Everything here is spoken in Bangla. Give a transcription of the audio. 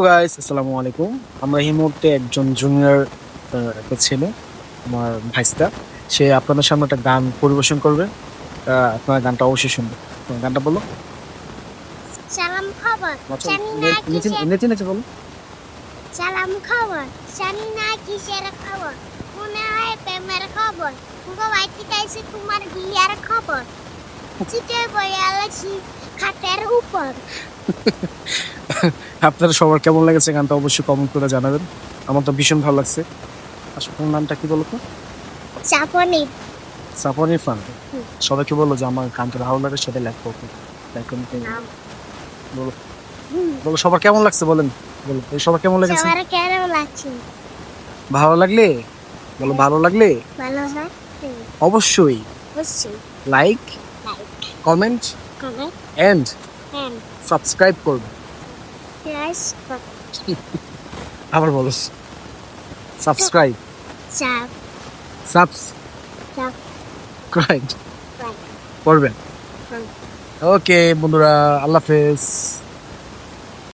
গাইস আসসালামু আলাইকুম। আমরা এই মুহূর্তে একজন জুনিয়র একটা ছেলে, আমার ভাইস্তা, সে আপনাদের সামনে একটা গান পরিবেশন করবে। আপনার গানটা অবশ্যই শুনবে। তোমার গানটা বলো। Salam khabar, আচ্ছা, জানি না কিসের নেচে নেচে বলো। সালাম খবর, জানি না কিসের খবর, মনে হয় প্রেমের খবর, গো বাইতে গাইছে তোমার বিয়ার খবর, চিটে বয়ে আলাসি খাটের উপর। আপনারা সবার কেমন লেগেছে গানটা অবশ্যই কমেন্ট করে জানাবেন। আমার তো ভীষণ ভালো লাগছে। আসলে তোমার নামটা কি বলো তো? চাপনি সাফর ইরফান। সবাইকে বলো যে আমার গানটা ভালো লাগে, সেটা লেখো। বলো বলো সবার কেমন লাগছে বলেন। বলো সবার কেমন লেগেছে। সবার কেমন লাগছে? ভালো লাগলে বলো, ভালো লাগলে ভালো হয় অবশ্যই অবশ্যই like, like comment comment and and subscribe করবে। প্রেস আবার বলো, সাবস্ক্রাইব সাব সাব সাবস্ক্রাইব করবেন। ওকে বন্ধুরা, আল্লাহ হাফেজ।